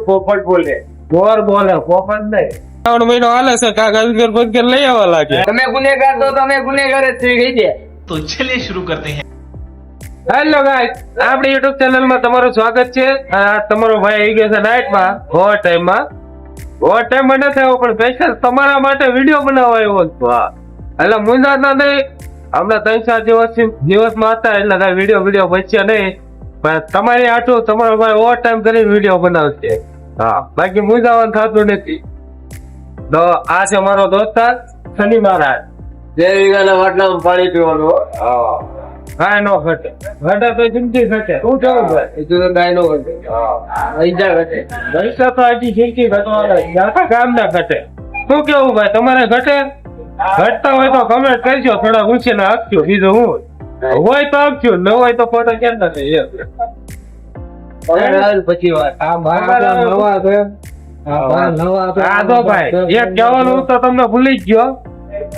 પોપટ બોલે બોર બોલે પોપટ નહીં. શ્રાવણ મહિનો હાલે છે કાકા ગરબત લઈ આવવા લાગે. તમે ગુનેગાર તો તમે ગુનેગાર જ થઈ ગઈ. तो चलिए शुरू करते हैं. હેલો ગાઈસ, આપણી યુટ્યુબ ચેનલ માં તમારું સ્વાગત છે. આ તમારો ભાઈ આવી ગયો છે નાઇટ માં ઓવર ટાઈમ માં નથી આવ્યો પણ સ્પેશિયલ તમારા માટે વિડીયો બનાવવા આવ્યો હતો. એટલે મુંજાતા નહીં, હમણાં 3-4 દિવસમાં હતા એટલે કઈ વિડીયો બચ્યા નહીં, પણ તમારી આટલું તમારો ભાઈ ઓવર ટાઈમ કરીને વિડીયો બનાવશે. હા, બાકી મુંજાવાનું થતું નથી. તો આ છે મારો દોસ્તાર શનિ મહારાજ. જે વીઘાના વાટલામાં પાણી પીવાનું. ગાય નો ઘટે તો જિંદગી ઘટે. શું કેવું ભાઈ? એ તો ગાય નો ઘટે. ઈજા ઘટે. પૈસા તો હજી જિંદગી ઘટવાના કામ ના ઘટે. શું કેવું ભાઈ, તમારે ઘટે? ઘટતા હોય તો કમેન્ટ કરજો, થોડા ઊંચીને આપજો. બીજું હું હોય તો આપજો, ન હોય તો ફોટો કેમ ના થાય. પછી વાત હા તો ભાઈ એક કહેવાનું તો તમને ભૂલી જ ગયો.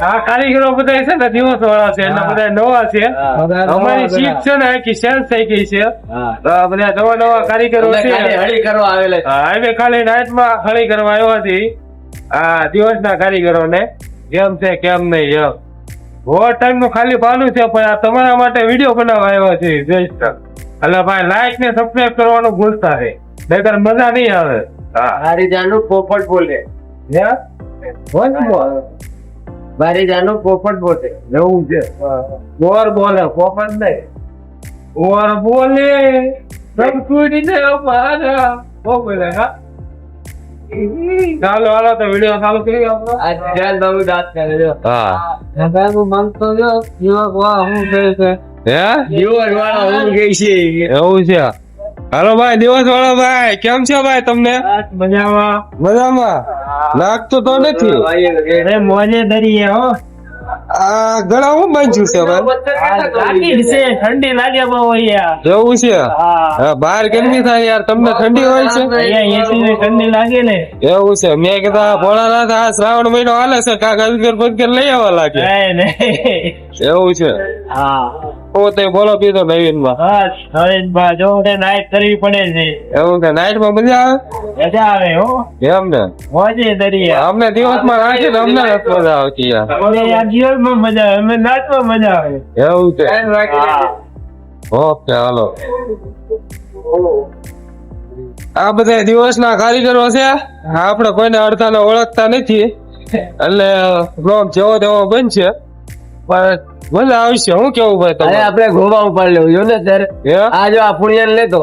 આ કારીગરો બધા છે ને દિવસ વાળા છે, એના બધા નવા છે. અમારી સીટ છે ને આખી સેન્સ થઈ ગઈ છે. બધા નવા કારીગરો છે, હળી કરવા આવેલા. હવે ખાલી નાઇટ માં હળી કરવા આવ્યા છે. આ દિવસના કારીગરો ને કેમ છે કેમ નહીં એમ ઓવર ટાઈમ નું ખાલી પાનું છે, પણ આ તમારા માટે વિડીયો બનાવવા આવ્યા છે. એટલે ભાઈ લાઈક ને સબસ્ક્રાઇબ કરવાનું ભૂલતા છે, નહીતર મજા નહીં આવે. મારી જાનું પોપટ બોલે. મારી જાનું પોપટ બોલે. એવું છે. બોર બોલે પોપટ નહીં. બોર બોલે સંસ્કૃતિ મારા બોલે. હા, ચાલો હાલો તો વિડીયો ચાલુ કરી આપણો. આ જલ બાબુ દાંત કરે જો. હા, હું માંગતો જો યુવક વાહ હું કહે છે. યુવક વાળા હું કહે છે. એવું છે. હાલો ભાઈ દિવસ વાળો ભાઈ, કેમ છે ભાઈ તમને? મજામાં લાગતું તો નથી. મોજે દરીએ હો. આ ગળા હું બાંધ્યું છે ભાઈ? ઠંડી લાગે બહુ અહીંયા. એવું છે. હા, બહાર ગરમી થાય યાર, તમને ઠંડી હોય છે? ઠંડી લાગે ને. એવું છે. મેં કીધા ભોળાનાથ આ શ્રાવણ મહિનો હાલે છે કાકા ગરબત લઈ આવવા લાગે. એવું છે. હા, પોતે બોલો પીધો નવીન માં. હા, જો નાઈટ કરવી પડે છે. એવું કે નાઈટ માં મજા આવે? મજા આવે હો. એમ ને મોજે દરીએ. અમને દિવસ માં રાખી તો અમને નથી મજા આવતી યાર. જીવનમાં મજા આવે, અમે નાચમાં મજા આવે. એવું છે. ઓકે હાલો. આ બધા દિવસના કારીગરો છે, આપણે કોઈને અડધા ને ઓળખતા નથી, એટલે બ્લોગ જેવો તેવો બનશે પણ મજા આવશે. શું કેવું ભાઈ તમે? આપણે ગોવા ઉપાડ લેવું જો ને ત્યારે. આ જો આ પુણ્યન લેતો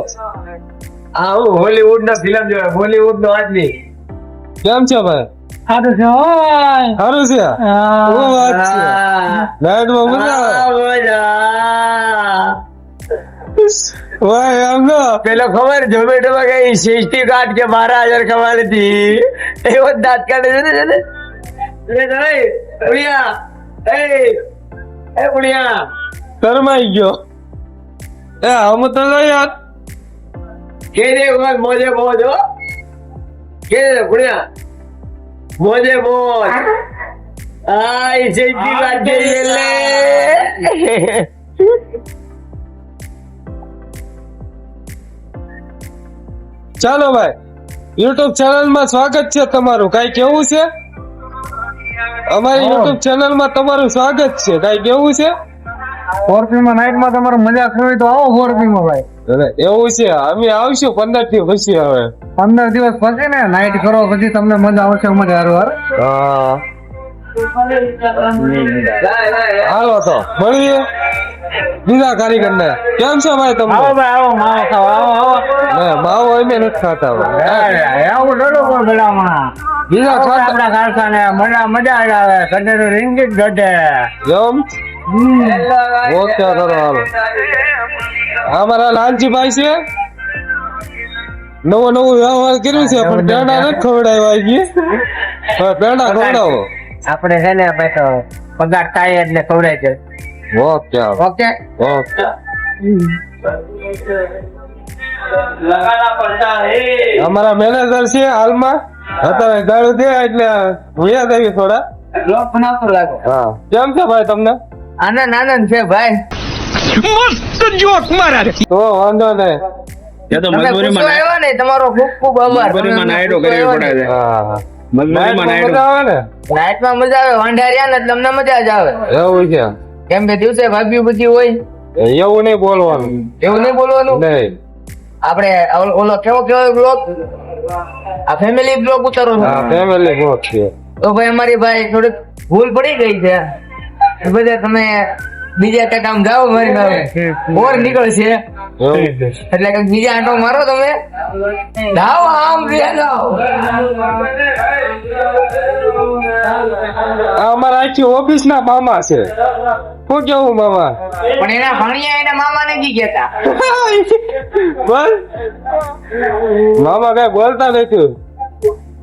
આ હું હોલીવુડ ના ફિલ્મ જોયા, હોલીવુડ નો આદમી. કેમ છે ભાઈ? સારું છે. સારું છે. શું વાત છે? નાઈટમાં મજા આવે એમ ને. પેલો ખબર ઝોમેટો માં કઈ 60 કાર્ડ કે 12,000 કમાણી હતી, એવો દાંત કાઢે છે ને. શરમાઈ ગયો. હમ તો યાર કે દે મોજે મોજ હો. કે દે પુણ્યા મોજે મોજ. આઈ સેજી વાજે લે. ચાલો ભાઈ, યુટ્યુબ ચેનલ માં સ્વાગત છે તમારું. કઈ કેવું છે? અમારી યુટ્યુબ ચેનલ માં તમારું સ્વાગત છે. કઈ કેવું છે? 4P માં નાઈટ માં તમારે મજા કરવી તો આવો 4P માં ભાઈ. એવું છે. અમે આવશું 15 દિવસ પછી. હવે 15 દિવસ પછી ને નાઈટ કરો પછી તમને મજા આવશે. મજા હારું. હા હાલો તો મળીએ બીજા કારીગર ને. કેમ છે ભાઈ તમને? આવો ભાઈ આવો, માવો ખાઓ. આવો માવો અમે નથી ખાતા. આવું ડરો પણ ભલામણા બીજા આપડા કારખાને મજા આવે. ઘટે રિંગીટ ઘટે એમ. ઓકે કરો હાલો. અમારા લાલજીભાઈ છે, નવું વ્યવહાર કર્યું છે પણ પેંડા નથી ખવડાવ્યા. પેંડા ખવડાવો. આપણે છે ને ભાઈ તો પગાર થાય એટલે ખવડાય છે. Okay okay okay. અમારા મેનેજર છે હાલમાં, અત્યારે ગાળું દે એટલે ભૂયા થઈ થોડા. બ્લોગ બનાવતો લાગો. હા, કેમ છે ભાઈ તમને? આનંદ છે ભાઈ. मस्त जोक मारा रे. તો વાંધો નહીં. એ તો તમે મજબૂરીમાં પૂછવા આવ્યા ને તમારો ખૂબ ખૂબ આભાર. મજબૂરીમાં નાયડો કરવી પડે છે. હા મજબૂરીમાં નાઈટમાં નાયડો. મજા આવે ને નાઈટમાં મજા આવે, વાંઢારિયા ને એટલે અમને મજા જ આવે. એવું છે કેમ કે દિવસે ભાભી બધી હોય, એવું નહીં બોલવાનું એવું નહીં બોલવાનું. નહીં. આપણે ઓલો કેવો બ્લોગ, આ ફેમિલી બ્લોગ ઉતારો છો. હા ફેમિલી બોક છે. તો ભાઈ અમારી ભાઈ થોડીક ભૂલ પડી ગઈ છે. એ બધા તમે બીજા કઈ કામ જાઓ, મારી નામે ઓર નીકળશે એવું છે. એટલે કઈક બીજા આંટો મારો તમે. જાઓ આમ ગયા જાઓ. આ અમારા આખી ઓફિસ ના મામા છે. શું કેવું મામા? પણ એના ભણિયા એના મામા ને જી ગયા બોલ મામા કઈ બોલતા નથી.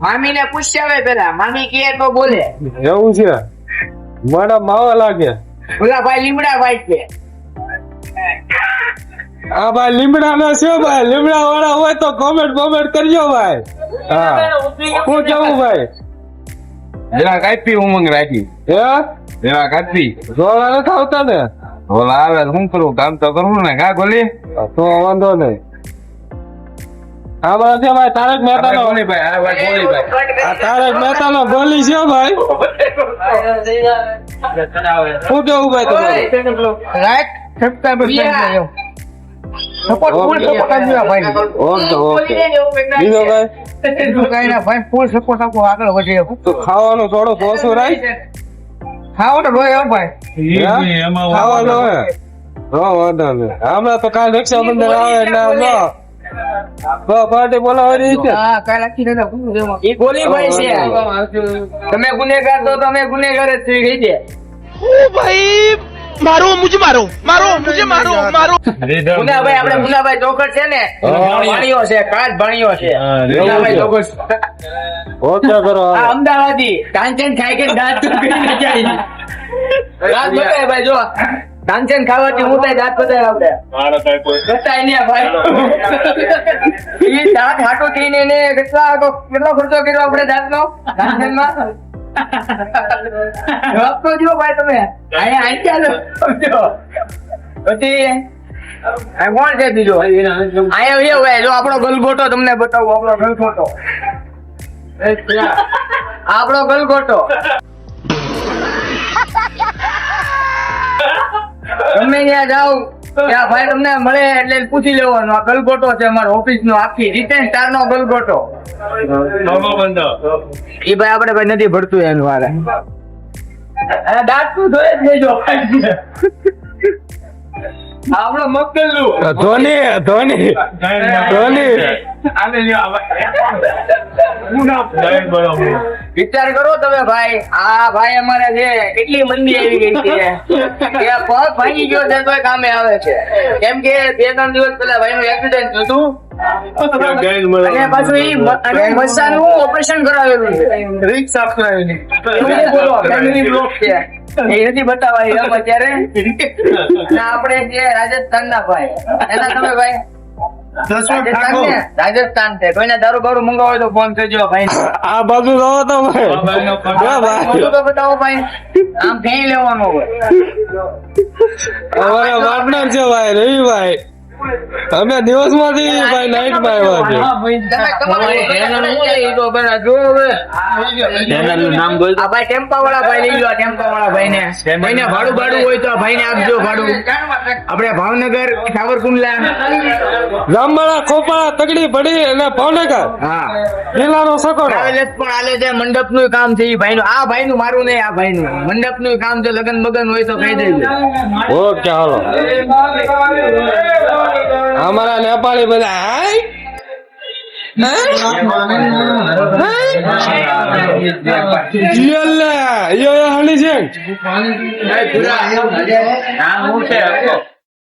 મામી ને પૂછ્યા હવે પેલા, મામી કહે તો બોલે. એવું છે મારા માવા લાગે. ઓલા ભાઈ લીમડા ભાઈ છે. આ ભાઈ લીમડા ના છે ભાઈ. લીમડા વાળા હોય તો કોમેન્ટ કરજો ભાઈ. હા શું કેવું ભાઈ? જરા કાપી ઉમંગ રાખી, હે જરા કાપી. જોવા નથી આવતા ને? ઓલા આવે તો શું કરવું, કામ તો કરવું ને. કા ગોલી તો વાંધો નહીં. આમાં છે ભાઈ તારક મહેતા નો. ગોલીભાઈ, આ ભાઈ ગોલીભાઈ. આ તારક મહેતા નો ગોલી છે ભાઈ. શું કેવું ભાઈ તમારું? રાઈટ સબસ્ક્રાઇબર કરી દેજો. સપોર્ટ ફૂલ સપોર્ટ આપજો ભાઈ. Okay okay. બીજો ભાઈ બીજું કાંઈ ના ભાઈ, ફૂલ સપોર્ટ આપો, આગળ વધીએ. તો ખાવાનું થોડું ઓછું રાખ. ખાઓ તો રોય હો ભાઈ. ખાવાનું હોય હા વાંધો નહીં. હમણાં તો કાલ રક્ષાબંધન આવે એટલે આમ જો પાર્ટી બોલાવવાની છે. હા કાલ આખી રાત એ ગોલીભાઈ છે. તમે ગુનેગાર તો તમે ગુનેગાર જ થઈ ગઈ છે. ગુનાભાઈ આપણે ગુનાભાઈ ચોકડ છે ને, ભાણિયો છે, કાચ ભાણિયો છે. ગુનાભાઈ ચોકડ ઓકે કરો આ અમદાવાદી કાંચન ખાઈ કે દાંત તૂટીને જાય. દાંત બતાય ભાઈ, જો કાંચન ખાવાથી હું થાય દાંત બતાય આપણે બતાય ને ભાઈ. એ દાંત હાટો થઈને એને કેટલો ખર્ચો કર્યો આપણે દાંતનો કાંચનમાં. જવાબ તો જો ભાઈ તમે અહીંયા આઈ ચાલો જો. પછી આ કોણ છે બીજો? અહીંયા એવું ભાઈ, જો આપણો ગલગોટો તમને બતાવું. આપણો ગલગોટો, આપણો ગલગોટો. તમે ત્યાં જાઓ ત્યાં ભાઈ તમને મળે એટલે પૂછી લેવાનો. આ ગલગોટો છે અમારો ઓફિસ નો, આખી રિટેન સ્ટાર નો ગલગોટો. એ ભાઈ આપણે ભાઈ નથી ભરતું એનું વારે. દાંત તું ધોઈ જ લેજો. આપણો મક્કલું ધોની વિચાર કરો તમે ભાઈ. આ ભાઈ અમારે છે કેટલી મંદી આવી ગઈ છે કે પગ ભાંગી ગયો છે તોય કામે આવે છે. કેમ કે 2-3 દિવસ પહેલા ભાઈ નું એક્સિડન્ટ થયું અને પાછું અને મસાનું ઓપરેશન કરાવેલું છે, રીક્ષ સાફ કરાવેલી. બોલો ફેમિલી બ્લોક છે એ નથી બતાવાય એમ અત્યારે. અને આપણે જે રાજસ્થાન ના ભાઈ એના તમે ભાઈ રાજસ્થાન છે, કોઈને દારૂ બારૂ મંગાવો હોય તો ફોન કરજો ભાઈ. આ બાજુ રહો તો ભાઈ. તો બતાવો ભાઈ, આમ કઈ લેવાનું હોય. અમારા પાર્ટનર છે ભાઈ રવિભાઈ. અમે દિવસ માંથી ભાઈ નાઈટ માં આવ્યા છે. તમે તમારી channel શું છે ઈ તો પેલા જો હવે. ચેનલનું નામ બોલ. આ ભાઈ ટેમ્પા વાળા ભાઈ લઈ લો. આ ટેમ્પા વાળા ભાઈને ભાડું હોય તો આ ભાઈને આપજો ભાડું. આપણે ભાવનગર સાવરકુંડલા, રામવાળા ખોપાળા તગડી પડી અને ભાવનગર હા જિલ્લાનો સકોડો. ટ્રાવેલર્સ પણ આલે છે. મંડપ નું કામ છે ઈ ભાઈ નું. આ ભાઈ નું, મારું નહીં, આ ભાઈ નું મંડપ નું કામ છે. લગન બગન હોય તો કહી દેજો. ઓકે હાલો. અમારા નેપાળી બધા હાય યલ્લા યો હની છે. નામ શું છે?